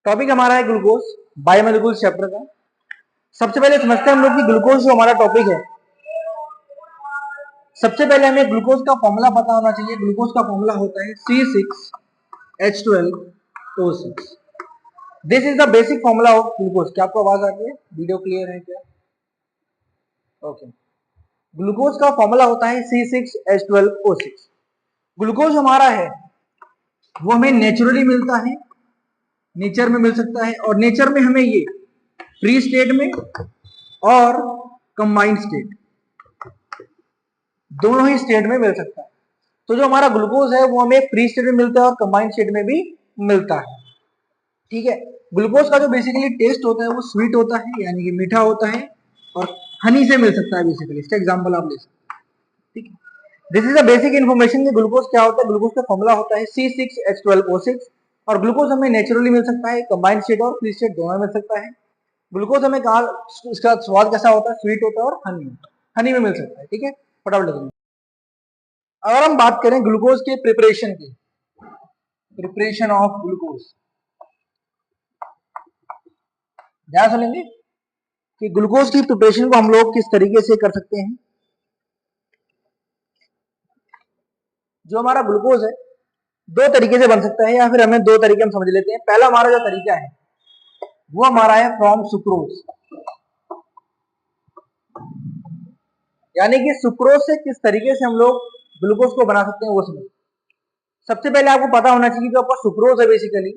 Topic हमारा है glucose, biomolecules chapter का। सबसे पहले समझते हैं हम लोग कि ग्लूकोज जो हमारा टॉपिक है, सबसे पहले हमें ग्लूकोज का फॉर्मूला पता होना चाहिए। ग्लूकोज का फॉर्मूला होता है C6H12O6। This is the basic formula of glucose. क्या आपको आवाज आ रही है? वीडियो क्लियर है क्या? ओके। ग्लूकोज का फॉर्मूला होता है C6H12O6। ग्लूकोज हमारा है वो हमें नेचुरली मिलता है, नेचर में मिल सकता है, और नेचर में हमें ये फ्री स्टेट में और कंबाइंड स्टेट दोनों ही स्टेट में मिल सकता है। तो जो हमारा ग्लूकोज है वो हमें फ्री स्टेट में मिलता है और कंबाइंड स्टेट में भी मिलता है। ठीक है। ग्लूकोज का जो बेसिकली टेस्ट होता है वो स्वीट होता है, यानी कि मीठा होता है, और हनी से मिल सकता है बेसिकली। इसका एग्जांपल आप ले सकते हैं। ठीक है। This is the basic information कि ग्लूकोज क्या होता है। ग्लूकोज का फॉर्मूला होता है C6H12O6, और ग्लूकोज हमें नेचुरली मिल सकता है, कंबाइंड स्टेट और फ्री स्टेट दोनों मिल सकता है। ग्लूकोज हमें कहा, इसका स्वाद कैसा होता है? स्वीट होता है और हनी में मिल सकता है। ठीक है, फटाफट लिखेंगे। अगर हम बात करें ग्लूकोज के प्रिपरेशन की, प्रिपरेशन ऑफ ग्लूकोज, ध्यान सुनेंगे कि ग्लूकोज की प्रिपरेशन को हम लोग किस तरीके से कर सकते हैं। जो हमारा ग्लूकोज है दो तरीके से बन सकता है, या फिर हमें दो तरीके हम समझ लेते हैं। पहला हमारा जो तरीका है वो हमारा है फ्रॉम सुक्रोज, यानी कि सुक्रोज से किस तरीके से हम लोग ग्लूकोज को बना सकते हैं वो समझ। सबसे पहले आपको पता होना चाहिए कि आपका सुक्रोज है बेसिकली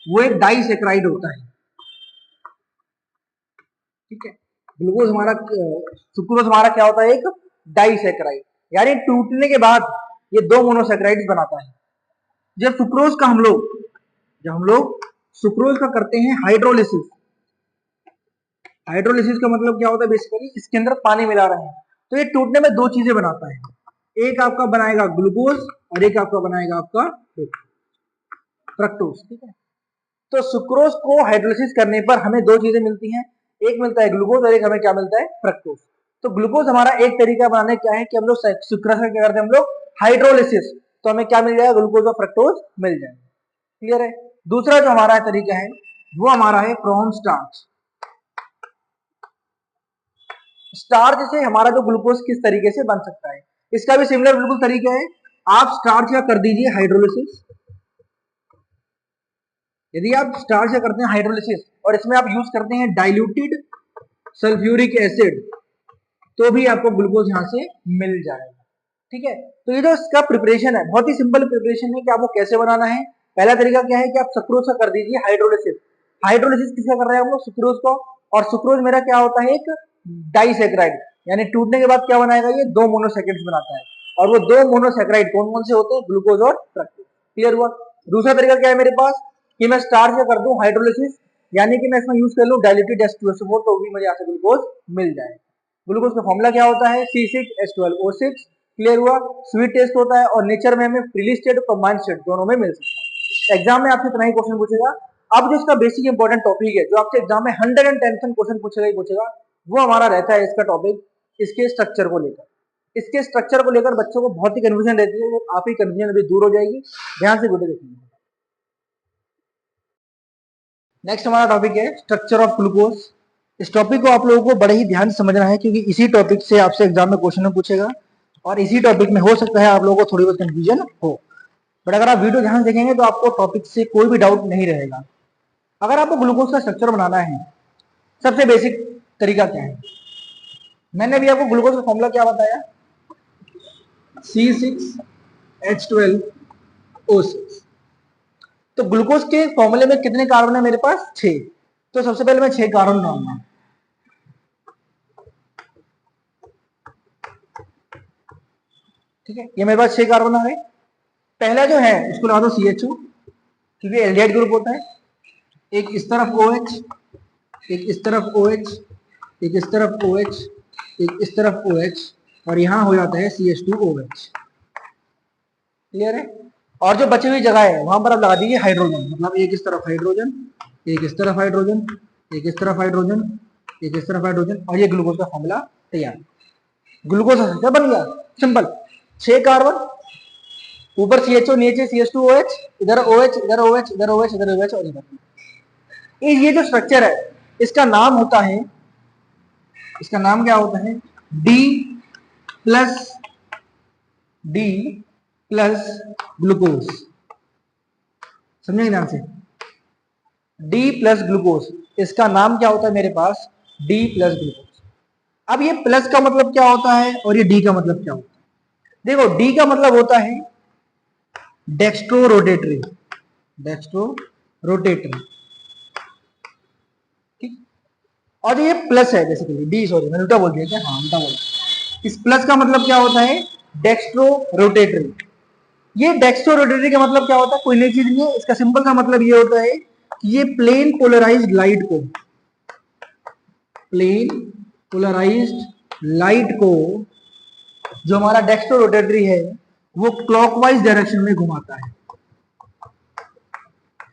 वो एक डाइसैकेराइड होता है। ठीक है। ग्लूकोज हमारा, सुक्रोज हमारा क्या होता है? एक डाइसैकेराइड, यानी टूटने के बाद ये दो मोनोसैकेराइड्स बनाता है। जब हम लोग सुक्रोज का करते हैं हाइड्रोलिसिस, हाइड्रोलिसिस का मतलब क्या होता है? बेसिकली इसके अंदर पानी मिला रहे हैं, तो ये टूटने में दो चीजें बनाता है। एक आपका बनाएगा ग्लूकोज और एक आपका बनाएगा आपका फ्रक्टोज। ठीक है। तो सुक्रोज को हाइड्रोलिसिस करने पर हमें दो चीजें मिलती हैं, एक मिलता है ग्लूकोज और एक हमें क्या मिलता है? फ्रक्टोज। तो ग्लूकोज हमारा एक तरीका बनाने क्या है कि हम लोग सुक्रोज का क्या करते हैं? हम लोग हाइड्रोलिसिस, तो हमें क्या मिल जाएगा? ग्लूकोज और फ्रक्टोज मिल जाएगा। क्लियर है। दूसरा जो हमारा तरीका है वो हमारा है फ्रॉम स्टार्च। स्टार्च से हमारा जो ग्लूकोज किस तरीके से बन सकता है, इसका भी सिमिलर बिल्कुल तरीका है। आप स्टार्च का कर दीजिए हाइड्रोलिसिस। यदि आप स्टार्च का करते हैं हाइड्रोलिसिस और इसमें आप यूज करते हैं डाइल्यूटेड सल्फ्यूरिक एसिड, तो भी आपको ग्लूकोज यहां से मिल जाएगा। ठीक है। तो ये जो इसका प्रिपरेशन है बहुत ही सिंपल प्रिपरेशन है कि आपको कैसे बनाना है। पहला तरीका क्या है कि आप सुक्रोज का कर दीजिए हाइड्रोलिसिस। हाइड्रोलिसिस किसका कर रहे हैं हम लोग? सुक्रोज को। और सुक्रोज मेरा क्या होता है? एक डाइसैकेराइड, यानी टूटने के बाद क्या बनाएगा? ये दो मोनोसैकेराइड्स बनाता है, और वो दो मोनोसैकेराइड कौन कौन से होते हैं? ग्लूकोज और फ्रक्टोज। क्लियर हुआ। दूसरा तरीका क्या है मेरे पास कि मैं स्टार्च का कर दूं हाइड्रोलिसिस, यानी कि मैं इसमें यूज कर लूं डाइल्यूटेड H2SO4, तो भी मुझे यहाँ से ग्लूकोज मिल जाएगा। ग्लूकोज का फॉर्मूला क्या होता है? C6H12O6। क्लियर हुआ। स्वीट टेस्ट होता है, और नेचर में हमें फ्रीली स्टेट और कंबाइंड स्टेट दोनों में मिल सकता है। एग्जाम में आपसे इतना ही क्वेश्चन पूछेगा। अब जो इसका बेसिक इंपॉर्टेंट टॉपिक है जो आपसे एग्जाम में 110% क्वेश्चन पूछेगा ही पूछेगा, वो हमारा रहता है इसका टॉपिक, इसके स्ट्रक्चर को लेकर। इसके स्ट्रक्चर को लेकर बच्चों को बहुत ही कंफ्यूजन रहती है, वो आप ही कंफ्यूजन अभी दूर हो जाएगी। ध्यान से वीडियो देखिए। नेक्स्ट हमारा टॉपिक है स्ट्रक्चर ऑफ ग्लूकोज। इस टॉपिक को आप लोगों को बड़े ही ध्यान से समझना है, क्योंकि इसी टॉपिक से आपसे एग्जाम में क्वेश्चन पूछेगा, और इसी टॉपिक में हो सकता है आप लोगों को थोड़ी बहुत कंफ्यूजन हो। बट अगर आप वीडियो ध्यान से देखेंगे तो आपको टॉपिक से कोई भी डाउट नहीं रहेगा। अगर आपको ग्लूकोज का स्ट्रक्चर बनाना है, सबसे बेसिक तरीका क्या है? मैंने अभी आपको ग्लूकोज का फॉर्मूला क्या बताया? C6H12O6। तो ग्लूकोज के फॉर्मूले में कितने कार्बन है मेरे पास? 6। तो सबसे पहले मैं 6 कार्बन बनाऊंगा। ठीक है, ये मेरे पास 6 कार्बन आ गए। पहला जो है उसको लगा दो CHO, क्योंकि एल्डिहाइड ग्रुप होता है। एक इस तरफ OH, एक इस तरफ OH, एक इस तरफ OH, एक इस तरफ OH, और यहां हो जाता है CH2OH। क्लियर है। और जो बची हुई जगह है वहां पर आप लगा दीजिए हाइड्रोजन, मतलब एक इस तरफ हाइड्रोजन, एक इस तरफ हाइड्रोजन, एक इस तरफ हाइड्रोजन, एक इस तरफ हाइड्रोजन, और ये ग्लूकोज का फॉर्मूला तैयार। ग्लूकोज का स्ट्रक्चर बन गया सिंपल। 6 कार्बन, ऊपर CHO, नीचे CH2OH, इधर OH, इधर OH, इधर OH, इधर OH और इधर। ये जो स्ट्रक्चर है इसका नाम होता है, इसका नाम क्या होता है, डी प्लस ग्लूकोज। समझे ध्यान से, डी प्लस ग्लूकोज, इसका नाम क्या होता है मेरे पास, डी प्लस ग्लूकोज। अब ये प्लस का मतलब क्या होता है और ये डी का मतलब क्या होता है। देखो डी का मतलब होता है डेक्स्ट्रो रोटेटरी, ठीक। और ये प्लस है बेसिकली, डी, सॉरी मैंने उल्टा बोल दिया क्या, हाँ उल्टा बोला। इस प्लस का मतलब क्या होता है, डेक्स्ट्रो रोटेटरी। ये डेक्स्ट्रो रोटेटरी का मतलब क्या होता है, कोई नई चीज नहीं है, इसका सिंपल का मतलब ये होता है कि ये प्लेन पोलराइज्ड लाइट को जो हमारा डेक्स्ट्रो रोटेटरी है वो क्लॉकवाइज डायरेक्शन में घुमाता है।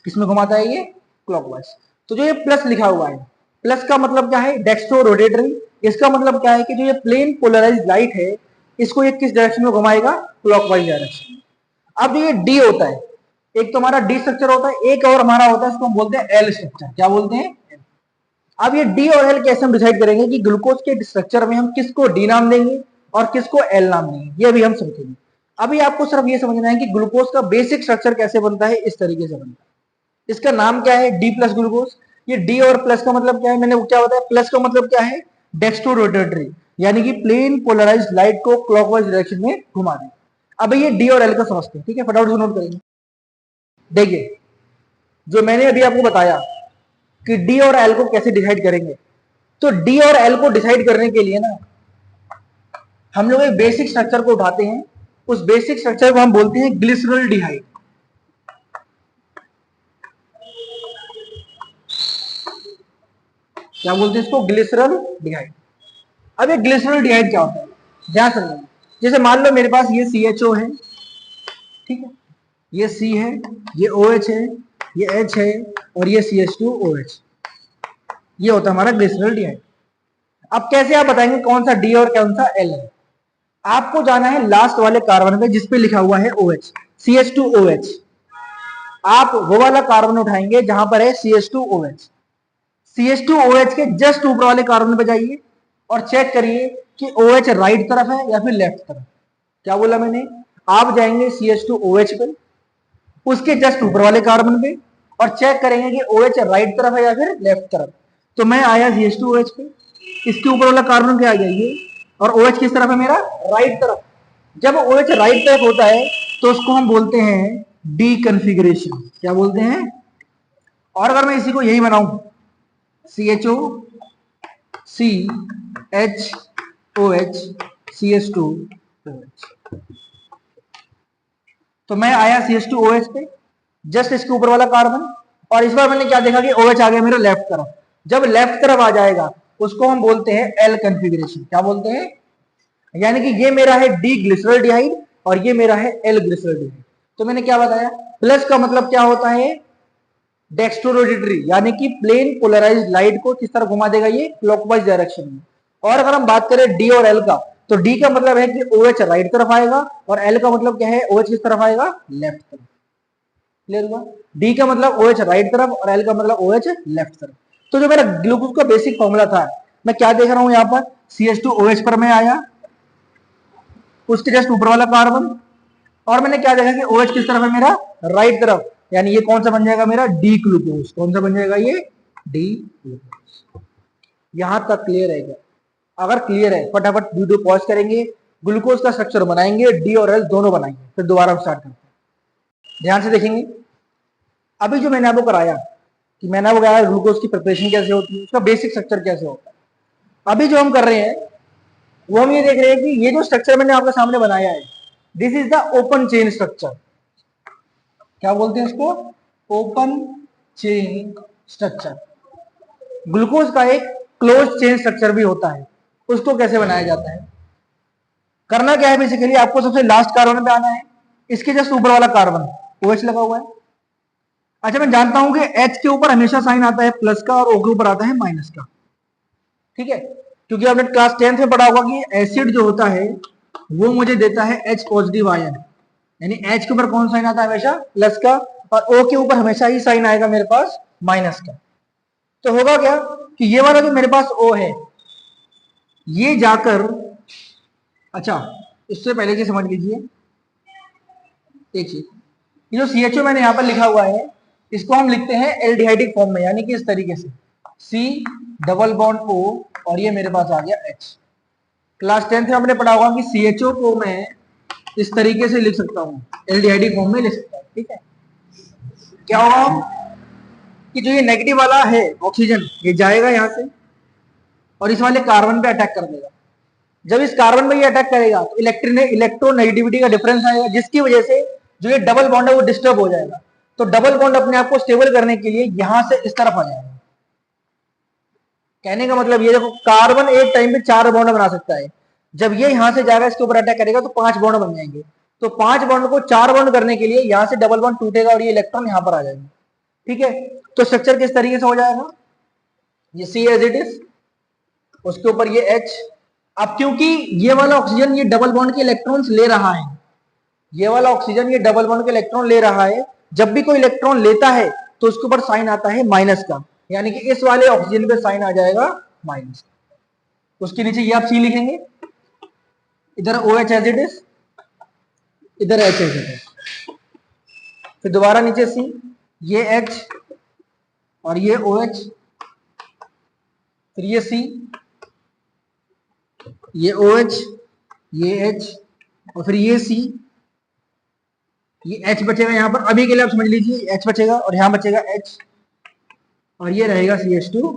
किसमें घुमाता है, ये क्लॉकवाइज। तो जो ये प्लस लिखा हुआ है, प्लस का मतलब क्या है, डेक्स्ट्रो रोटेटरी। इसका मतलब क्या है कि जो ये प्लेन पोलराइज्ड लाइट है इसको ये किस डायरेक्शन में घुमाएगा, क्लॉकवाइज डायरेक्शन में। अब ये डी होता है, एक तो हमारा डी स्ट्रक्चर होता है, एक और हमारा होता है, इसको हम बोलते हैं एल स्ट्रक्चर। क्या बोलते हैं, अब ये डी और एल कैसे हम डिसाइड करेंगे कि ग्लूकोज के स्ट्रक्चर में हम किसको डी नाम देंगे और किसको एल नाम देंगे, ये भी हम समझेंगे। अभी आपको सिर्फ ये समझना है कि ग्लूकोज का बेसिक स्ट्रक्चर कैसे बनता है, इस तरीके से बनता है। इसका नाम क्या है, डी प्लस ग्लूकोज। ये डी और प्लस का मतलब क्या है, मैंने क्या बताया, प्लस का मतलब क्या है, डेक्स्ट्रो रोटेटरी, यानी कि प्लेन पोलराइज्ड लाइट को क्लॉकवाइज डायरेक्शन में घुमा दें। अब ये डी और एल का समझते हैं, ठीक है, फटाफट से नोट करेंगे। देखिए जो मैंने अभी आपको बताया कि डी और एल को कैसे डिसाइड करेंगे, तो डी और एल को डिसाइड करने के लिए ना हम लोग एक बेसिक स्ट्रक्चर को उठाते हैं, उस बेसिक स्ट्रक्चर को हम बोलते हैं ग्लिसरॉल्डिहाइड। क्या बोलते हैं इसको, ग्लिसरॉल्डिहाइड। अब ये ग्लिसरॉल्डिहाइड क्या होता है, ध्यान समझना। जैसे मान लो मेरे पास ये CHO है, ठीक है, ये C है, ये OH है, ये H है और ये CH2OH, ये होता है हमारा ग्लिसरॉल्डिहाइड। अब कैसे आप बताएंगे कौन सा डी और कौन सा एल है, आपको जाना है लास्ट वाले कार्बन पे जिसपे लिखा हुआ है OH, CH2OH। आप वो वाला कार्बन उठाएंगे जहां पर है CH2OH। CH2OH के जस्ट ऊपर वाले कार्बन पे जाइए और चेक करिए कि OH राइट तरफ है या फिर लेफ्ट तरफ। क्या बोला मैंने, आप जाएंगे CH2OH पे, उसके जस्ट ऊपर वाले कार्बन पे और चेक करेंगे कि OH राइट तरफ है या फिर लेफ्ट तरफ। तो मैं आया CH2OH पे, इसके ऊपर वाला कार्बन क्या आ गया ये, और OH किस तरफ है मेरा, राइट तरफ। जब OH राइट तरफ होता है तो उसको हम बोलते हैं डी कन्फिग्रेशन। क्या बोलते हैं, और अगर मैं इसी को यही बनाऊं CHO CHOH CH2OH, तो मैं आया CH2OH पे, जस्ट इसके ऊपर वाला कार्बन, और इस बार मैंने क्या देखा कि OH आ गया मेरा लेफ्ट तरफ। जब लेफ्ट तरफ आ जाएगा उसको हम बोलते हैं एल कन्फिग्रेशन। क्या बोलते हैं, यानी कि ये मेरा है डी ग्लिसरॉल्डिहाइड और ये मेरा है एल ग्लिसरॉल्डिहाइड। तो मैंने क्या बताया, प्लस का मतलब क्या होता है, डेक्स्ट्रो रोटेटरी, यानी कि प्लेन पोलराइज्ड लाइट को किस तरफ घुमा देगा, ये क्लॉकवाइज डायरेक्शन में। और अगर हम बात करें डी और एल का, तो डी का मतलब है कि OH राइट तरफ आएगा और एल का मतलब क्या है, OH किस तरफ आएगा, लेफ्ट तरफ। क्लियर हुआ, डी का मतलब OH राइट तरफ और एल का मतलब OH लेफ्ट तरफ। तो जो मेरा ग्लूकोज का बेसिक फॉर्मूला था, मैं क्या देख रहा हूं यहाँ पर, CH2OH पर मैं आया, उसके जस्ट ऊपर वाला कार्बन, और मैंने क्या देखा कि OH किस तरफ है मेरा, राइट तरफ, यानी ये कौन सा बन जाएगा मेरा, डी ग्लूकोज। कौन सा बन जाएगा, ये डी ग्लूकोज। यहां तक क्लियर है क्या, अगर क्लियर है फटाफट वीडियो पॉज करेंगे, ग्लूकोज का स्ट्रक्चर बनाएंगे, डी और एल दोनों बनाएंगे, फिर दोबारा स्टार्ट करते हैं। ध्यान से देखेंगे, अभी जो मैंने आपको कराया कि मैंने आपको बताया ग्लूकोज की प्रिपरेशन कैसे होती है, उसका बेसिक स्ट्रक्चर कैसे होता है। अभी जो हम कर रहे हैं वो हम ये देख रहे हैं कि ये जो स्ट्रक्चर मैंने आपके सामने बनाया है, this is the open chain structure. क्या बोलते हैं इसको, ओपन चेन स्ट्रक्चर। ग्लूकोज का एक क्लोज चेन स्ट्रक्चर भी होता है, उसको कैसे बनाया जाता है, करना क्या है, बेसिकली आपको सबसे लास्ट कार्बन पे आना है, इसके जस्ट ऊपर वाला कार्बन OH लगा हुआ है। अच्छा मैं जानता हूं कि H के ऊपर हमेशा साइन आता है प्लस का और O के ऊपर आता है माइनस का, ठीक है, क्योंकि आपने क्लास 10th में पढ़ा होगा कि एसिड जो होता है वो मुझे देता है H पॉजिटिव आयन, यानी H के ऊपर कौन साइन आता है, हमेशा प्लस का, और O के ऊपर हमेशा ही साइन आएगा मेरे पास माइनस का। तो होगा क्या कि ये वाला जो मेरे पास O है ये जाकर, अच्छा इससे पहले की समझ लीजिए एक चीज, ये जो CHO मैंने यहां पर लिखा हुआ है इसको हम लिखते हैं एल्डिहाइडिक फॉर्म में, यानी कि इस तरीके से C डबल बॉन्ड O और ये मेरे पास आ गया H। क्लास 10th में हमने पढ़ा होगा कि CHO को मैं इस तरीके से लिख सकता हूं, एल्डिहाइडिक फॉर्म में लिख सकता हूं। ठीक है, क्या होगा कि जो ये नेगेटिव वाला है ऑक्सीजन ये जाएगा यहां से और इस वाले कार्बन पे अटैक कर देगा। जब इस कार्बन में ये अटैक करेगा तो इलेक्ट्रोनेगेटिविटी का डिफरेंस आएगा, जिसकी वजह से जो ये डबल बॉन्ड है वो डिस्टर्ब हो जाएगा। तो डबल बॉन्ड अपने आप को स्टेबल करने के लिए यहां से इस तरफ आ जाएगा। कहने का मतलब ये देखो, कार्बन एक टाइम पे 4 बॉन्ड बना सकता है। जब ये यहां से जाएगा इसके ऊपर अटैक करेगा तो 5 बॉन्ड बन जाएंगे। तो 5 बॉन्ड को 4 बॉन्ड करने के लिए यहां से डबल बॉन्ड टूटेगा और ये इलेक्ट्रॉन यहां पर आ जाएगा। ठीक है, तो स्ट्रक्चर किस तरीके से हो जाएगा, ये C एज इट इज, उसके ऊपर ये H। अब क्योंकि ये वाला ऑक्सीजन ये डबल बॉन्ड के इलेक्ट्रॉन्स ले रहा है, ये वाला ऑक्सीजन ये डबल बॉन्ड के इलेक्ट्रॉन ले रहा है, जब भी कोई इलेक्ट्रॉन लेता है तो उसके ऊपर साइन आता है माइनस का, यानी कि इस वाले ऑक्सीजन पे साइन आ जाएगा माइनस। उसके नीचे ये आप C लिखेंगे, इधर OH एज इट इज, इधर H एज इट इज, फिर दोबारा नीचे C, ये H और ये OH, फिर ये C, ये OH, ये H और फिर ये C, ये H बचेगा यहां पर, अभी के लिए आप समझ लीजिए H बचेगा और यहां बचेगा H और ये रहेगा CH2।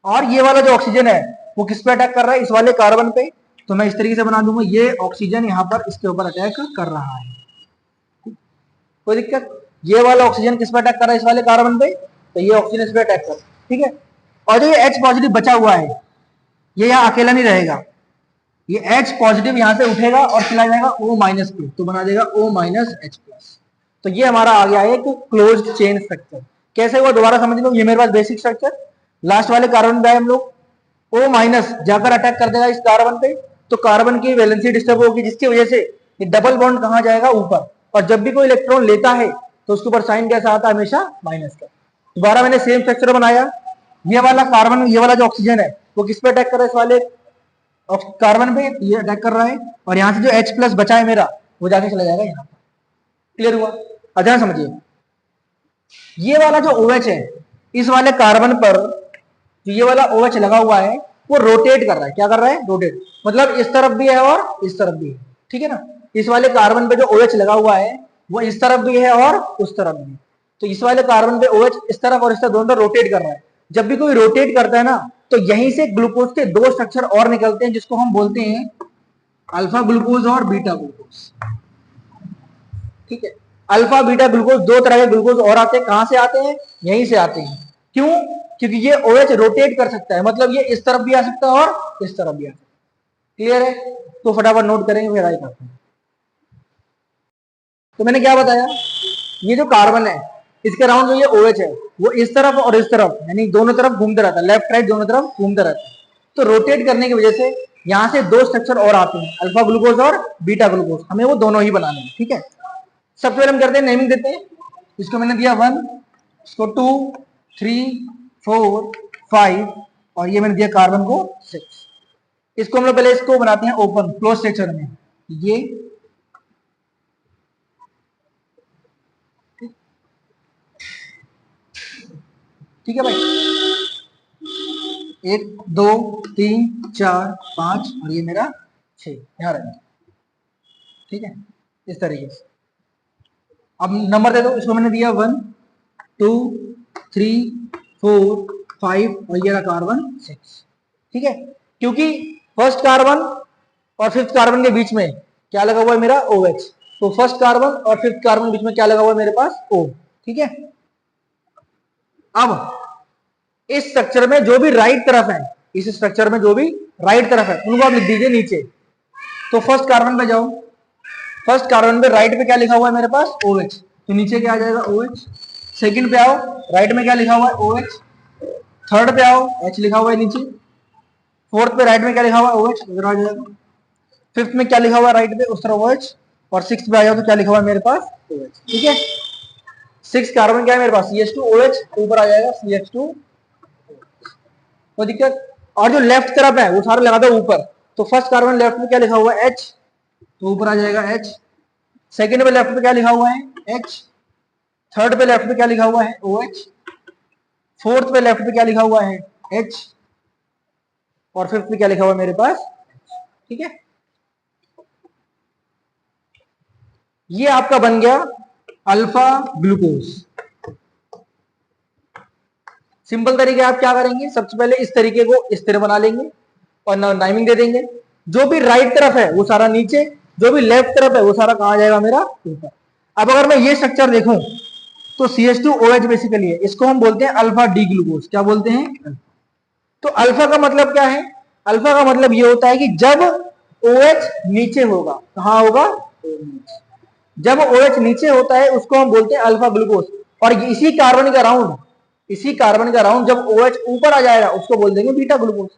और ये वाला जो ऑक्सीजन है वो किस पे अटैक कर रहा है, इस वाले कार्बन पे। तो मैं इस तरीके से बना दूंगा, ये ऑक्सीजन यहां पर इसके ऊपर अटैक कर रहा है, कोई दिक्कत। ये वाला ऑक्सीजन किस पे अटैक कर रहा है, इस वाले कार्बन पे, तो ये ऑक्सीजन इस पे अटैक कर रहा है। ठीक है, और जो ये H पॉजिटिव बचा हुआ है ये यहाँ अकेला नहीं रहेगा, ये H पॉजिटिव यहां से उठेगा और चला जाएगा O माइनस पे, तो बना देगा O माइनस H प्लस। तो ये हमारा आ गया एक क्लोज्ड चेन स्ट्रक्चर। कैसे हुआ दोबारा समझ लो, ये मेरे पास बेसिक स्ट्रक्चर, लास्ट वाले कार्बन पे हम लोग, O माइनस जाकर अटैक कर देगा इस कार्बन पे, तो कार्बन की वैलेंसी डिस्टर्ब होगी, जिसकी वजह से ये डबल बॉन्ड कहां जाएगा, ऊपर। और जब भी कोई इलेक्ट्रॉन लेता है तो उसके ऊपर साइन कैसा आता है, हमेशा माइनस का। दोबारा मैंने सेम स्ट्रक्चर बनाया, ये वाला कार्बन, ये वाला जो ऑक्सीजन है वो किस पे अटैक कर रहा है, इस वाले कार्बन पे ये अटैक कर रहा है, और यहां से जो H प्लस बचा है मेरा वो जाके चला जाएगा यहाँ पर। क्लियर हुआ, अच्छा समझिए। ये वाला जो OH है इस वाले कार्बन पर जो ये वाला OH लगा हुआ है वो रोटेट कर रहा है, क्या कर रहा है, रोटेट, मतलब इस तरफ भी है और इस तरफ भी है। ठीक है ना, इस वाले कार्बन पे जो OH लगा हुआ है वो इस तरफ भी है और उस तरफ भी। तो इस वाले कार्बन पे OH इस तरफ और इस तरफ दोनों तरफ रोटेट कर रहा है। जब भी कोई रोटेट करता है ना तो यहीं से ग्लूकोज के 2 स्ट्रक्चर और निकलते हैं, जिसको हम बोलते हैं अल्फा ग्लूकोज और बीटा ग्लूकोज। ठीक है, अल्फा बीटा ग्लूकोज, 2 तरह के ग्लूकोज और आते हैं। कहां से आते हैं, यहीं से आते हैं। क्यों, क्योंकि ये OH रोटेट कर सकता है, मतलब ये इस तरफ भी आ सकता है और इस तरफ भी आ सकता है। क्लियर है, तो फटाफट नोट करेंगे फिर आगे करते हैं। तो मैंने क्या बताया, ये जो कार्बन है इसके अराउंड जो ये OH है वो इस तरफ और इस तरफ, यानी दोनों तरफ घूमते रहता है, लेफ्ट राइट दोनों तरफ घूमते रहता है। तो रोटेट करने की वजह से यहां से 2 स्ट्रक्चर और आते हैं, अल्फा ग्लूकोज और बीटा ग्लूकोज। हमें वो दोनों ही बनाने हैं। ठीक है, सबसे पहले हम करते हैं नेमिंग देते हैं। इसको मैंने दिया 1, इसको 2, 3, 4, 5 और ये मैंने दिया कार्बन को 6। इसको हम लोग पहले इसको बनाते हैं ओपन क्लोज स्ट्रक्चर में, ये ठीक है भाई, 1 2 3 4 5 और ये मेरा 6, यहां रहेंगे। ठीक है, इस तरीके से। अब नंबर दे दो, इसको मैंने दिया 1 2 3 4 5 और ये रहा कार्बन 6। ठीक है, क्योंकि फर्स्ट कार्बन और फिफ्थ कार्बन के बीच में क्या लगा हुआ है मेरा, OH। तो फर्स्ट कार्बन और फिफ्थ कार्बन के बीच में क्या लगा हुआ है मेरे पास, O। ठीक है, अब इस स्ट्रक्चर में जो भी राइट तरफ है, इस स्ट्रक्चर में जो भी राइट तरफ है उनको आप लिख दीजिए नीचे। तो फर्स्ट कार्बन पे जाओ, फर्स्ट कार्बन पे राइट पे क्या लिखा हुआ है मेरे पास, OH, तो नीचे क्या आ जाएगा, OH। सेकंड पे आओ, राइट में क्या लिखा हुआ है, OH। थर्ड पे आओ, H लिखा हुआ है नीचे। फोर्थ पे राइट में क्या लिखा हुआ है, OH, उधर आ जाएगा। फिफ्थ में क्या लिखा हुआ है राइट पे, उस तरफ OH। और सिक्स्थ पे आ जाओ तो क्या लिखा हुआ है मेरे पास, OH। ठीक है, 6 कार्बन क्या है मेरे पास, CH2OH, ऊपर आ जाएगा CH2, कोई दिक्कत। और जो लेफ्ट तरफ है वो सारा लगा दो ऊपर, तो फर्स्ट कार्बन लेफ्ट में क्या लिखा हुआ है, H, तो ऊपर आ जाएगा H। सेकेंड पे लेफ्ट पे क्या लिखा हुआ है, H। थर्ड पे लेफ्ट पे क्या लिखा हुआ है, OH। फोर्थ पे लेफ्ट पे क्या लिखा हुआ है, H। और फिफ्थ पे क्या लिखा हुआ है मेरे पास, ठीक है। ये आपका बन गया अल्फा ग्लूकोज। सिंपल तरीके आप क्या करेंगे, सबसे पहले इस तरीके को इस तरह बना लेंगे और नाइमिंग दे देंगे। जो भी राइट तरफ है वो सारा नीचे, जो भी लेफ्ट तरफ है वो सारा कहां जाएगा मेरा, ऊपर। अब अगर मैं ये स्ट्रक्चर देखूं तो CH2OH बेसिकली है, इसको हम बोलते हैं अल्फा डी ग्लूकोज। क्या बोलते हैं, तो अल्फा का मतलब क्या है, अल्फा का मतलब ये होता है कि जब OH नीचे होगा, कहां होगा, जब OH नीचे होता है उसको हम बोलते हैं अल्फा ग्लूकोज। और इसी कार्बन का राउंड, इसी कार्बन का राउंड जब OH ऊपर आ जाएगा उसको बोल देंगे बीटा ग्लूकोज।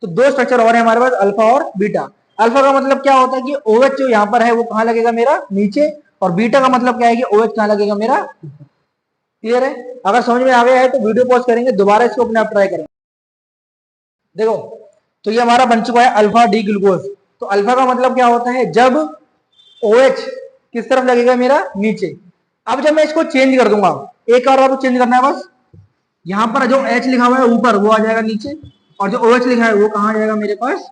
तो दो स्ट्रक्चर और है हमारे पास, अल्फा और बीटा। अल्फा का मतलब क्या होता है कि OH जो यहां पर है वो कहां लगेगा मेरा, नीचे। और बीटा का मतलब क्या है कि OH कहां लगेगा मेरा, क्लियर है। अगर समझ में आ गया है तो वीडियो पॉज करेंगे, दोबारा इसको अपने आप ट्राई करेंगे। देखो, तो ये हमारा बन चुका है अल्फा डी ग्लूकोज। तो अल्फा का मतलब क्या होता है, जब OH किस तरफ लगेगा मेरा, नीचे। अब जब मैं इसको चेंज कर दूंगा, एक और आपको चेंज करना है बस, यहां पर जो H लिखा हुआ है ऊपर वो आ जाएगा नीचे, और जो OH लिखा है वो कहां जाएगा मेरे पास।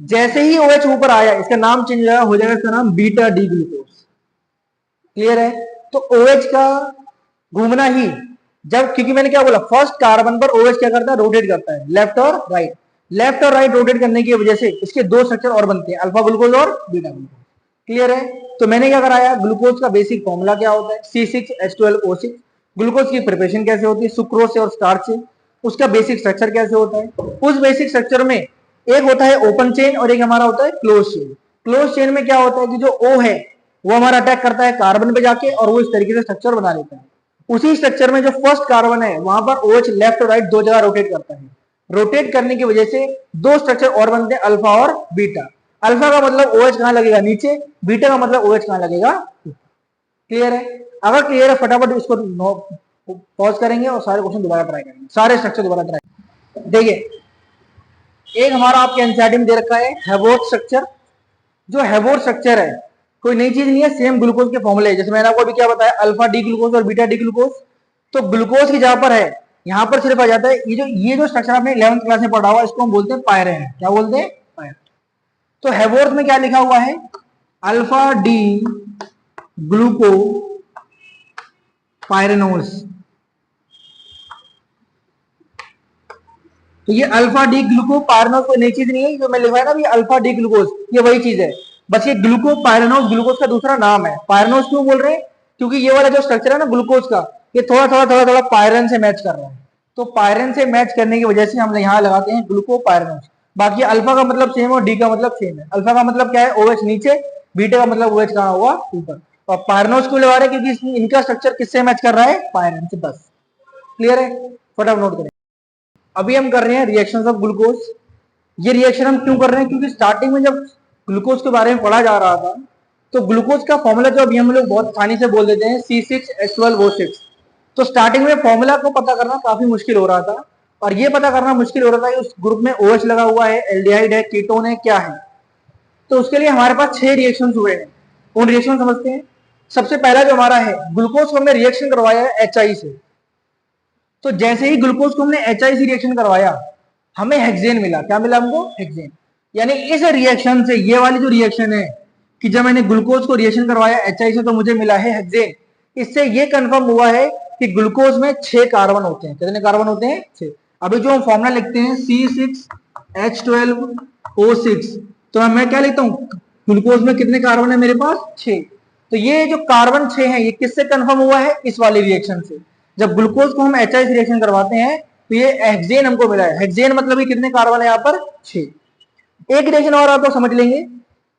जैसे ही OH ऊपर आया इसका नाम चेंज हो जाएगा, इसका नाम बीटा डी ग्लूकोज, क्लियर है। तो OH का घूमना ही, जब, क्योंकि मैंने क्या बोला, फर्स्ट कार्बन पर OH क्या करता है, रोटेट करता है, लेफ्ट और राइट। लेफ्ट और राइट रोटेट करने की वजह से इसके दो स्ट्रक्चर और बनते हैं, अल्फा ग्लूकोज और बीटा ग्लूकोज, क्लियर है। तो मैंने क्या कराया, ग्लूकोज का बेसिक फॉर्मूला क्या होता है, C6H12O6। ग्लूकोज की प्रिपरेशन कैसे होती है, सुक्रोज से और स्टार्च से। उसका बेसिक स्ट्रक्चर कैसे होता है, उस बेसिक स्ट्रक्चर में एक होता है ओपन चेन और एक हमारा होता है क्लोज चेन। क्लोज चेन में क्या होता है कि जो O है वो हमारा अटैक करता है कार्बन पे जाके और वो इस तरीके से स्ट्रक्चर बना लेता है। उसी स्ट्रक्चर में जो फर्स्ट कार्बन है वहां पर OH लेफ्ट और राइट दो जगह रोटेट करता है। रोटेट करने की वजह से दो स्ट्रक्चर और बनते हैं, अल्फा और बीटा। अल्फा का मतलब OH कहां लगेगा, नीचे। बीटा का मतलब OH कहां लगेगा, क्लियर है। अगर क्लियर है फटाफट इसको पॉज करेंगे और सारे क्वेश्चन दोबारा ट्राई करेंगे, सारे स्ट्रक्चर दोबारा ट्राई। देखिए, एक हमारा आपके एनसीईआरटी में दे रखा है हैवोर्थ स्ट्रक्चर। जो हैवोर्थ स्ट्रक्चर है कोई नई चीज नहीं है, सेम ग्लूकोज के फॉर्मूले, जैसे मैंने आपको अभी क्या बताया, अल्फा डी ग्लूकोज और बीटा डी ग्लूकोज। तो ग्लूकोज की जगह पर है, यहां पर सिर्फ आ जाता है ये जो स्ट्रक्चर आपने 11th क्लास में पढ़ा हुआ, इसको हम बोलते हैं पायरेन। क्या बोलते हैं, पायरेन। तो हैवोर्थ में क्या लिखा हुआ है, अल्फा डी ग्लूको पायरेनोज। तो ये अल्फा डी ग्लूको पायरेनोज कोई नई चीज नहीं है, जो मैं लिखा है ना, ये अल्फा डी ग्लूकोज ये वही चीज है, बस ये ग्लूको पायरेनोज ग्लूकोज का दूसरा नाम है। पायरेनोज क्यों बोल रहे हैं, क्योंकि ये वाला जो स्ट्रक्चर है ना ग्लूकोज का, ये थोड़ा थोड़ा थोड़ा थोड़ा पायरन से मैच कर रहा है। तो पायरन से मैच करने की वजह से हम यहाँ लगाते हैं ग्लूको पायरेनोज। बाकी अल्फा का मतलब सेम और डी का मतलब सेम है। अल्फा का मतलब क्या है, OH नीचे, बीटा का मतलब OH कहां हुआ, ऊपर। और पायरेनोज क्यों लगा रहे हैं, क्योंकि इनका स्ट्रक्चर किससे मैच कर रहा है, पायरन से, बस, क्लियर है। फटाफट नोट करें। अभी हम कर रहे हैं रिएक्शंस ऑफ ग्लूकोज। ये रिएक्शन हम क्यों कर रहे हैं, क्योंकि स्टार्टिंग में जब ग्लूकोज के बारे में पढ़ा जा रहा था तो ग्लूकोज का फॉर्मूला जो अभी हम लोग बहुत आसानी से बोल देते हैं C6H12O6। तो स्टार्टिंग में फॉर्मूला को पता करना काफी मुश्किल हो रहा था, और ये पता करना मुश्किल हो रहा था कि उस ग्रुप में OH लगा हुआ है, एल्डिहाइड है, कीटोन है, क्या है। तो उसके लिए हमारे पास 6 रिएक्शन हुए हैं। उन रिएक्शन समझते हैं। सबसे पहला जो हमारा है, ग्लूकोज को हमने रिएक्शन करवाया है HI से। तो जैसे ही ग्लूकोज को हमने HI से रिएक्शन करवाया, हमें हेक्सेन मिला। क्या मिला हमको, हेक्सेन। यानी इस रिएक्शन से, ये वाली जो रिएक्शन है कि जब मैंने ग्लूकोज को रिएक्शन करवाया HI से तो मुझे मिला है हेक्सेन, इससे ये कंफर्म हुआ है कि ग्लूकोज में 6 कार्बन होते हैं। कितने कार्बन होते हैं, 6। अभी जो हम फॉर्मूला लिखते हैं C6H12O6, तो मैं क्या लिखता हूँ, ग्लूकोज में कितने कार्बन है मेरे पास, 6। तो ये जो कार्बन 6 है ये किससे कंफर्म हुआ है, इस वाली रिएक्शन से। जब ग्लूकोज को हम HI से रिएक्शन करवाते हैं तो ये हेक्सेन हमको मिला है। हेक्सेन मतलब ये कितने कार्बन है यहाँ पर, 6। एक रिएक्शन और आप लोग समझ लेंगे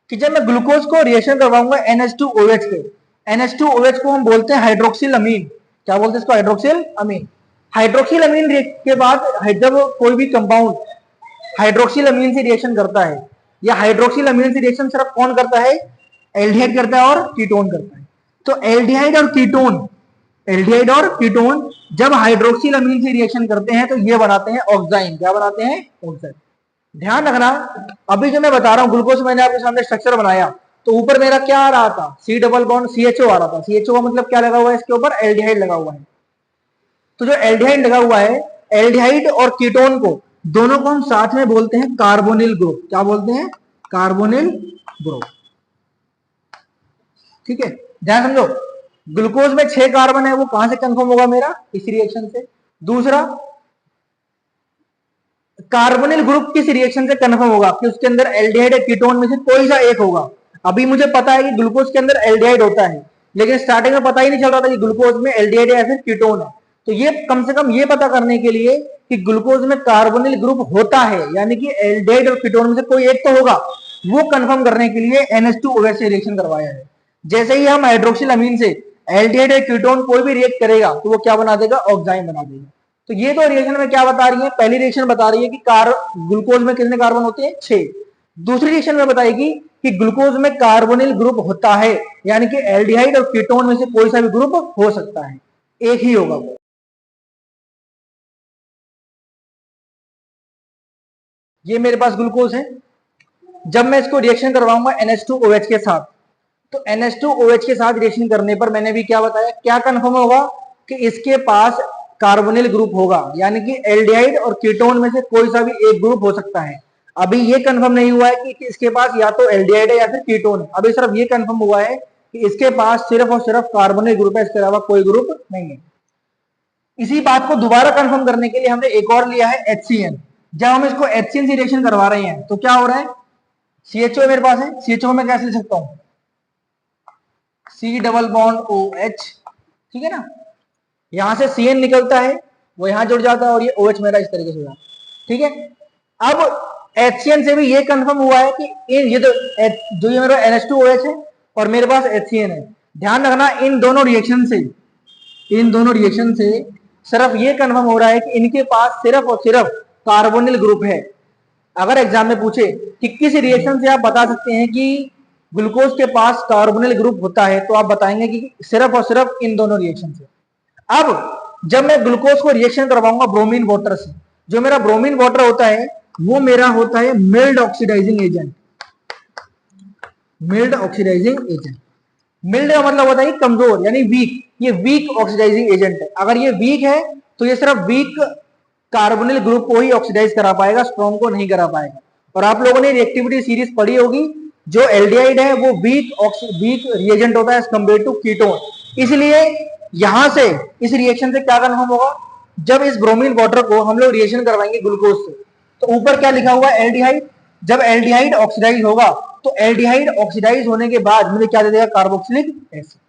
कि जब मैं ग्लूकोज को रिएक्शन करवाऊंगा NH2OH से, NH2OH को हम बोलते हैं हाइड्रोक्सिल अमीन। क्या बोलते हैं इसको, हाइड्रोक्सिल अमीन। हाइड्रोक्सिल अमीन के बाद जब कोई भी कंपाउंड हाइड्रोक्सिल अमीन से रिएक्शन करता है, या हाइड्रोक्सिल अमीन से रिएक्शन सिर्फ कौन करता है, एल्डिहाइड करता है और कीटोन करता है। तो एल्डिहाइड और कीटोन एल्डिहाइड और कीटोन जब हाइड्रोक्सिल अमीन से रिएक्शन करते हैं तो ये बनाते हैं ऑक्साइन। क्या बनाते हैं? ऑक्साइन। ध्यान रखना, अभी जो मैं बता रहा हूं ग्लूकोज मैंने आपके सामने स्ट्रक्चर बनाया तो ऊपर मेरा क्या आ रहा था? सी डबल बॉन्ड CHO आ रहा था। CHO का मतलब क्या लगा हुआ है? इसके ऊपर एल्डिहाइड लगा हुआ है। तो जो एल्डिहाइड लगा हुआ है, एल्डिहाइड और कीटोन को दोनों को हम साथ में बोलते हैं कार्बोनिल ग्रुप। क्या बोलते हैं? Carbonyl group. ठीक है, ध्यान समझो, ग्लूकोज में 6 कार्बन है, वो कहां से कंफर्म होगा मेरा? इस रिएक्शन से। दूसरा, कार्बोनिल ग्रुप किस रिएक्शन से कंफर्म होगा? कि उसके अंदर एल्डिहाइड या कीटोन में से कोई सा एक होगा। अभी मुझे पता है कि ग्लूकोज के अंदर एल्डिहाइड होता है, लेकिन स्टार्टिंग में पता ही नहीं चल रहा था कि ग्लूकोज में एल्डिहाइड या फिर कीटोन है। तो ये कम से कम ये पता करने के लिए कि ग्लूकोज में कार्बोनिल ग्रुप होता है, यानी कि एल्डिहाइड और कीटोन में से कोई एक तो होगा, वो कंफर्म करने के लिए NH2OH से रिएक्शन करवाया है। जैसे ही हम हाइड्रोक्सिल अमीन से एल्डिहाइड या कीटोन कोई भी रिएक्ट करेगा तो वो क्या बना देगा? ऑक्साइन बना देगा। तो ये तो रिएक्शन में क्या बता रही है? पहली रिएक्शन बता रही है कि ग्लूकोज में कितने कार्बन होते हैं? 6। दूसरी रिएक्शन में बताएगी कि ग्लूकोज में कार्बोनिल ग्रुप होता है, यानी कि एल्डिहाइड और कीटोन में से कोई सा भी ग्रुप हो सकता है, एक ही होगा वो। ये मेरे पास ग्लूकोज है, जब मैं इसको रिएक्शन करवाऊंगा NH2OH के साथ, तो NH2OH के साथ रिएक्शन करने पर मैंने भी क्या बताया, क्या कंफर्म होगा? कि इसके पास कार्बोनिल ग्रुप होगा, यानी कि एल्डिहाइड और कीटोन में से कोई सा भी एक ग्रुप हो सकता है। अभी ये कंफर्म नहीं हुआ है कि इसके पास या तो एल्डिहाइड है या फिर कीटोन है। अभी सिर्फ ये कंफर्म हुआ है कि इसके पास सिर्फ और सिर्फ कार्बोनिल ग्रुप है, इसके अलावा कोई ग्रुप नहीं है। इसी बात को दोबारा कंफर्म करने के लिए हमने एक और लिया है HCN। जब हम इसको HCN से रिएक्शन करवा रहे हैं तो क्या हो रहा है? CHO मेरे पास है, CHO में कैसे लिख सकता हूं? C डबल बॉन्ड OH, ठीक है ना। यहां से CN निकलता है, वो यहां जुड़ जाता है और ये OH मेरा इस तरीके से हुआ, ठीक है। अब HCN से भी ये कंफर्म हुआ है कि ये जो ये मेरा NH2OH है और मेरे पास HCN है। ध्यान रखना, इन दोनों रिएक्शन से सिर्फ ये कंफर्म हो रहा है कि इनके पास सिर्फ और सिर्फ कार्बोनिल ग्रुप है। अगर एग्जाम में पूछे कि किस रिएक्शन से आप बता सकते हैं कि ग्लूकोज के पास कार्बोनिल ग्रुप होता है, तो आप बताएंगे कि सिर्फ और सिर्फ इन दोनों रिएक्शन से। अब जब मैं ग्लूकोज को रिएक्शन करवाऊंगा ब्रोमीन वाटर से, जो मेरा ब्रोमीन वाटर होता है वो मेरा होता है mild oxidising agent. Mild oxidising agent, mild का मतलब होता है कमजोर यानी वीक। ये वीक ऑक्सीडाइजिंग एजेंट है। अगर ये वीक है तो ये सिर्फ वीक कार्बोनिल ग्रुप को ही ऑक्सीडाइज करा पाएगा, स्ट्रॉन्ग को नहीं करा पाएगा। और आप लोगों ने रिएक्टिविटी सीरीज पढ़ी होगी, जो एल्डिहाइड है वो वीक रिएजेंट होता है एज कंपेयर टू कीटोन। इसलिए यहां से इस रिएक्शन से क्या कंफर्म होगा? जब इस ब्रोमीन वाटर को हम लोग रिएक्शन करवाएंगे ग्लूकोज से, तो ऊपर क्या लिखा हुआ है? एल्डिहाइड। जब एल्डिहाइड ऑक्सीडाइज होगा तो एल्डिहाइड ऑक्सीडाइज होने के बाद मुझे क्या दे देगा? Carboxylic acid.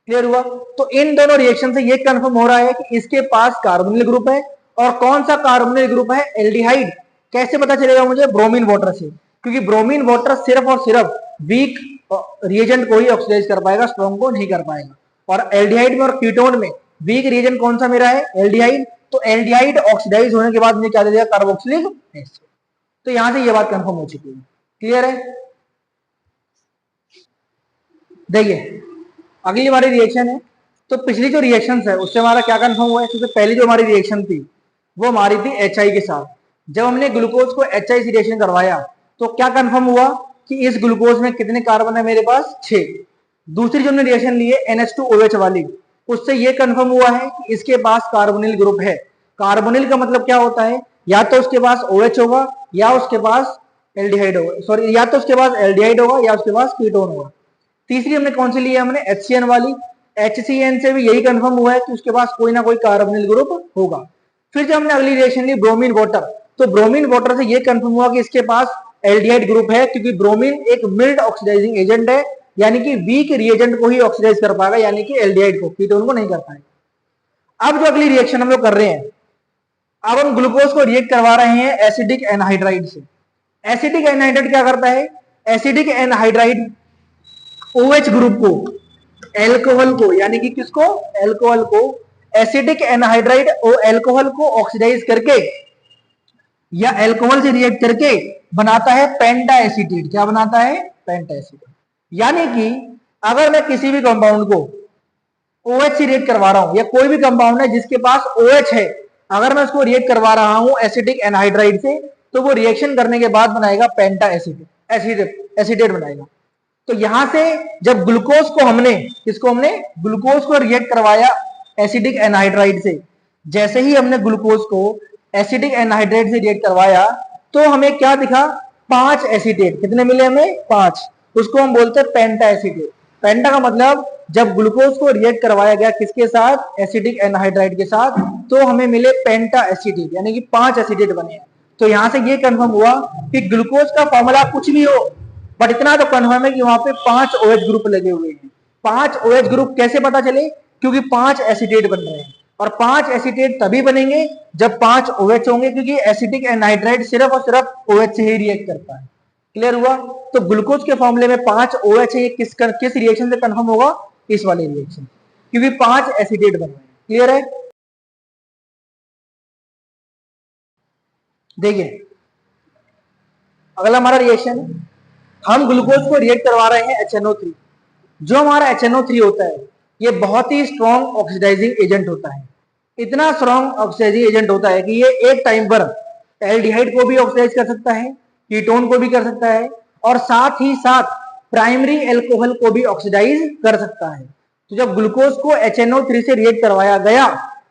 क्लियर हुआ? तो इन दोनों रिएक्शन से ये कंफर्म हो रहा है कि इसके पास कार्बोनिल ग्रुप है। और कौन सा कार्बोनिल ग्रुप है? एल्डिहाइड। कैसे पता चलेगा मुझे? ब्रोमीन वाटर से, क्योंकि ब्रोमीन वाटर सिर्फ और सिर्फ वीक रिएजेंट को ही ऑक्सीडाइज कर पाएगा, स्ट्रॉन्ग को नहीं कर पाएगा। और एल्डिहाइड में और कीटोन में वीक रिएजेंट कौन सा मेरा है? एल्डिहाइड। तो एल्डिहाइड ऑक्सीडाइज होने के बाद मुझे क्या दे देगा? Carboxylic acid. तो यहां से ये बात कंफर्म हो चुकी है। क्लियर है? देखिए, अगली हमारी रिएक्शन है। तो पिछली जो रिएक्शन है उससे हमारा क्या कंफर्म हुआ है? सबसे पहली जो हमारी रिएक्शन थी वो हमारी थी HI के साथ। जब हमने ग्लूकोज को HI से रिएक्शन करवाया तो क्या कंफर्म हुआ कि इस ग्लूकोज में कितने कार्बन है? मेरे पास 6। दूसरी जो हमने रिएक्शन ली है NH2OH वाली, उससे ये कंफर्म हुआ है कि इसके पास कार्बोनिल ग्रुप है। कार्बोनिल का मतलब क्या होता है? या तो उसके पास OH होगा या उसके पास एल्डिहाइड होगा, सॉरी, या तो उसके पास एल्डिहाइड होगा या उसके पास कीटोन होगा। तीसरी हमने कौन सी ली है? हमने HCN वाली। HCN से भी यही कंफर्म हुआ है कि उसके पास कोई ना कोई कार्बोनिल ग्रुप होगा। फिर जब हमने अगली रिएक्शन ली ब्रोमीन वाटर, तो ब्रोमीन वाटर से यह कंफर्म हुआ कि इसके पास एल्डिहाइड ग्रुप है, क्योंकि ब्रोमीन एक मिल्ड ऑक्सीडाइजिंग एजेंट है, यानी कि वीक रिएजेंट को ही ऑक्सीडाइज कर पाएगा, यानी कि एल्डिहाइड को, कीटोन को नहीं कर पाएगा। अब जो अगली रिएक्शन हम लोग कर रहे हैं, अब हम ग्लूकोज को रिएक्ट करवा रहे हैं एसिडिक एनहाइड्राइड से। एसिडिक एनहाइड्राइड क्या करता है? एसिडिक एनहाइड्राइड OH ग्रुप को, एल्कोहल को, यानी कि किसको? एल्कोहल को, एसिडिक एनहाइड्राइड एल्कोहल को ऑक्सीडाइज करके या एल्कोहल से रिएक्ट करके बनाता है पेंटा एसीटेट। क्या बनाता है? पेंटा एसीटेट। यानी कि अगर मैं किसी भी कंपाउंड को OH से रिएक्ट करवा रहा हूं, या कोई भी कंपाउंड है जिसके पास OH है, अगर मैं उसको रिएक्ट करवा रहा हूं एसिटिक एनहाइड्राइड से, तो वो रिएक्शन करने के बाद बनाएगा पेंटा एसिटेट बनाएगा। तो यहां से जब ग्लूकोज को हमने ग्लूकोज को रिएक्ट करवाया एसिडिक एनहाइड्राइड से, जैसे ही हमने ग्लूकोज को एसिडिक एनहाइड्राइड से रिएक्ट करवाया तो हमें क्या दिखा, 5 एसिटेट। कितने मिले हमें? 5। उसको हम बोलते हैं पेंटा एसिटेट। पेंटा का मतलब जब ग्लूकोज को रिएक्ट करवाया गया किसके साथ? एसिडिक एनहाइड्राइड के साथ, तो हमें मिले पेंटा एसिटेट, यानी कि 5 एसिटेट बने। तो यहां से ये कंफर्म हुआ कि ग्लूकोज का फॉर्मूला कुछ भी हो, बट इतना तो कंफर्म है कि वहां पे 5 OH ग्रुप लगे हुए हैं। 5 OH ग्रुप कैसे पता चले? क्योंकि 5 एसिटेट बन रहे हैं, और 5 एसिटेट तभी बनेंगे जब 5 OH होंगे, क्योंकि एसिटिक एनहाइड्राइड सिर्फ और सिर्फ OH से ही रिएक्ट करता है। क्लियर हुआ? तो ग्लूकोज के फॉर्मूले में 5 OH है, ये किस रिएक्शन से कंफर्म होगा? इस वाले रिएक्शन, क्योंकि 5 एसिटेट बन रहे हैं। क्लियर है? देखिए अगला हमारा रिएक्शन, हम ग्लूकोज को रिएक्ट करवा रहे हैं HNO3। जो हमारा HNO3 होता है ये बहुत ही स्ट्रॉन्ग ऑक्सीडाइजिंग एजेंट होता है। इतना स्ट्रॉन्ग ऑक्सीडाइजिंग एजेंट होता है कि ये एक टाइम पर एल्डिहाइड को भी ऑक्सीडाइज कर सकता है, कीटोन को भी कर सकता है, और साथ ही साथ प्राइमरी एल्कोहल को भी ऑक्सीडाइज कर सकता है। तो जब ग्लूकोज को HNO3 से रिएक्ट करवाया गया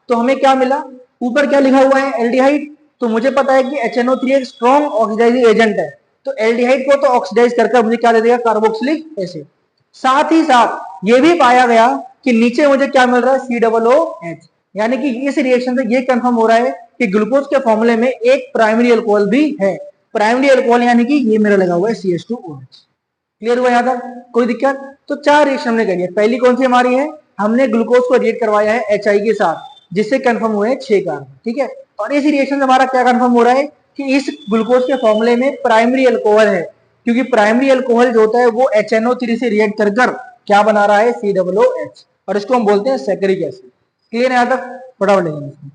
तो हमें क्या मिला? ऊपर क्या लिखा हुआ है? एल्डिहाइड। तो मुझे पता है कि HNO3 एक स्ट्रॉन्ग ऑक्सीडाइजिंग एजेंट है, तो एल्डिहाइड को तो ऑक्सीडाइज कर मुझे क्या दे देगा? Carboxylic acid. साथ ही साथ ये भी पाया गया कि नीचे मुझे क्या मिल रहा है? COOH। यानी कि इस रिएक्शन से ये कंफर्म हो रहा है कि ग्लूकोज के फॉर्मूले में एक प्राइमरी अल्कोहल भी है। प्राइमरी अल्कोहल यानी कि ये मेरा लगा हुआ है CH2OH। क्लियर हुआ? यहां तक कोई दिक्कत? तो 4 रिएक्शन हमने करी है। पहली कौन सी हमारी है? हमने ग्लूकोज को रिएक्ट करवाया है HI के साथ, जिससे कंफर्म हुए 6 कार्बन। ठीक है, और इस रिएक्शन से हमारा क्या कंफर्म हो रहा है कि इस ग्लूकोज के फॉर्मूले में प्राइमरी अल्कोहल है, क्योंकि प्राइमरी अल्कोहल जो होता है वो HNO3 से रिएक्ट कर क्या बना रहा है? COOH, और इसको हम बोलते हैं सैकरिक एसिड। क्लियर है? यहां तक फटाफट लेंगे इसको।